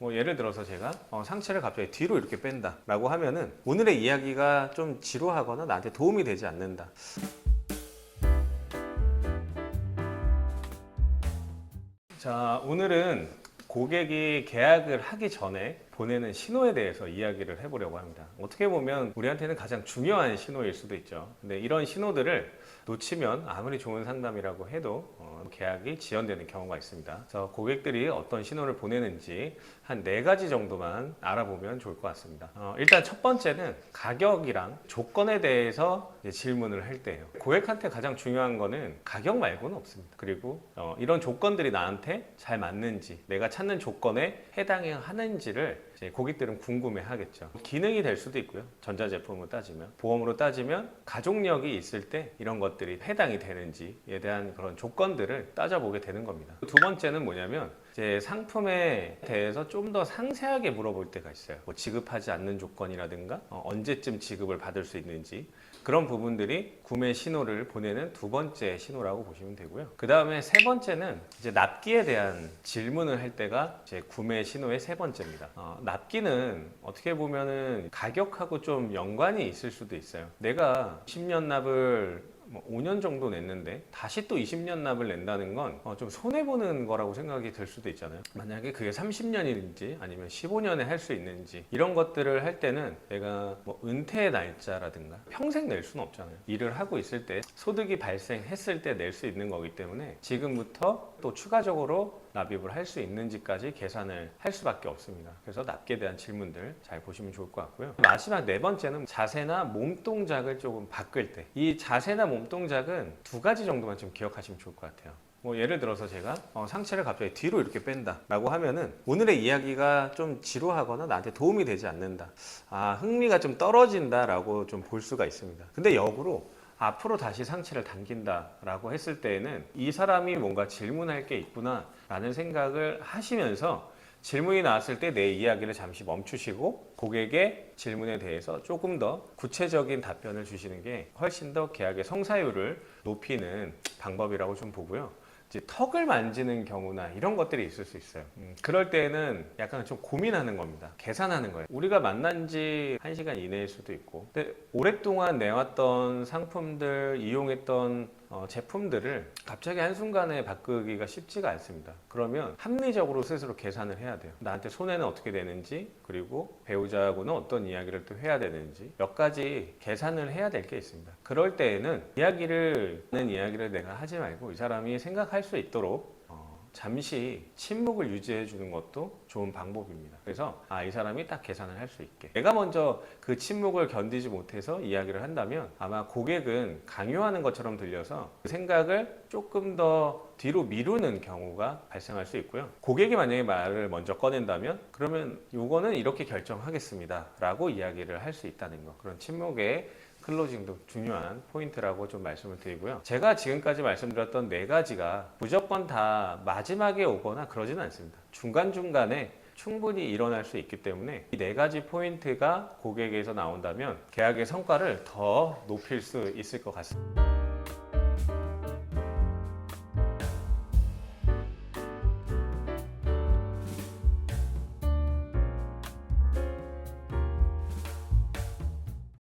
예를 들어서 제가 상체를 갑자기 뒤로 이렇게 뺀다 라고 하면은 오늘의 이야기가 좀 지루하거나 나한테 도움이 되지 않는다. 자, 오늘은 고객이 계약을 하기 전에 보내는 신호에 대해서 이야기를 해보려고 합니다. 어떻게 보면 우리한테는 가장 중요한 신호일 수도 있죠. 근데 이런 신호들을 놓치면 아무리 좋은 상담이라고 해도 계약이 지연되는 경우가 있습니다. 그래서 고객들이 어떤 신호를 보내는지 한 4가지 정도만 알아보면 좋을 것 같습니다. 일단 첫 번째는 가격이랑 조건에 대해서 질문을 할 때예요. 고객한테 가장 중요한 거는 가격 말고는 없습니다. 그리고 이런 조건들이 나한테 잘 맞는지, 내가 찾는 조건에 해당하는지를 이제 고객들은 궁금해 하겠죠. 기능이 될 수도 있고요. 전자제품으로 따지면. 보험으로 따지면 가족력이 있을 때 이런 것들이 해당이 되는지에 대한 그런 조건들을 따져보게 되는 겁니다. 두 번째는 뭐냐면 이제 상품에 대해서 좀 더 상세하게 물어볼 때가 있어요. 뭐 지급하지 않는 조건이라든가 언제쯤 지급을 받을 수 있는지, 그런 부분들이 구매 신호를 보내는 두 번째 신호라고 보시면 되고요. 그 다음에 세 번째는 이제 납기에 대한 질문을 할 때가 이제 구매 신호의 세 번째입니다. 납기는 어떻게 보면은 가격하고 좀 연관이 있을 수도 있어요. 내가 10년 납을 5년 정도 냈는데 다시 또 20년 납을 낸다는 건 좀 손해보는 거라고 생각이 들 수도 있잖아요. 만약에 그게 30년인지 아니면 15년에 할 수 있는지, 이런 것들을 할 때는 내가 뭐 은퇴 날짜라든가 평생 낼 수는 없잖아요. 일을 하고 있을 때 소득이 발생했을 때 낼 수 있는 거기 때문에 지금부터 또 추가적으로 납입을 할 수 있는지까지 계산을 할 수밖에 없습니다. 그래서 납기에 대한 질문들 잘 보시면 좋을 것 같고요. 마지막 네 번째는 자세나 몸 동작을 조금 바꿀 때, 이 자세나 몸 동작은 2가지 정도만 좀 기억하시면 좋을 것 같아요. 예를 들어서 제가 상체를 갑자기 뒤로 이렇게 뺀다 라고 하면은 오늘의 이야기가 좀 지루하거나 나한테 도움이 되지 않는다, 흥미가 좀 떨어진다 라고 좀 볼 수가 있습니다. 근데 역으로 앞으로 다시 상체를 당긴다 라고 했을 때에는 이 사람이 뭔가 질문할 게 있구나 라는 생각을 하시면서 질문이 나왔을 때 내 이야기를 잠시 멈추시고 고객의 질문에 대해서 조금 더 구체적인 답변을 주시는 게 훨씬 더 계약의 성사율을 높이는 방법이라고 좀 보고요. 이제 턱을 만지는 경우나 이런 것들이 있을 수 있어요. 그럴 때는 약간 좀 고민하는 겁니다. 계산하는 거예요. 우리가 만난 지 1시간 이내일 수도 있고, 근데 오랫동안 내왔던 상품들, 이용했던 제품들을 갑자기 한순간에 바꾸기가 쉽지가 않습니다. 그러면 합리적으로 스스로 계산을 해야 돼요. 나한테 손해는 어떻게 되는지, 그리고 배우자하고는 어떤 이야기를 또 해야 되는지 몇 가지 계산을 해야 될 게 있습니다. 그럴 때에는 이야기를 내가 하지 말고 이 사람이 생각할 수 있도록 잠시 침묵을 유지해 주는 것도 좋은 방법입니다. 그래서 이 사람이 딱 계산을 할 수 있게, 내가 먼저 그 침묵을 견디지 못해서 이야기를 한다면 아마 고객은 강요하는 것처럼 들려서 그 생각을 조금 더 뒤로 미루는 경우가 발생할 수 있고요. 고객이 만약에 말을 먼저 꺼낸다면 그러면 요거는 이렇게 결정하겠습니다 라고 이야기를 할 수 있다는 거, 그런 침묵의 클로징도 중요한 포인트라고 좀 말씀을 드리고요. 제가 지금까지 말씀드렸던 4가지가 무조건 다 마지막에 오거나 그러지는 않습니다. 중간중간에 충분히 일어날 수 있기 때문에 이 4가지 포인트가 고객에게서 나온다면 계약의 성과를 더 높일 수 있을 것 같습니다.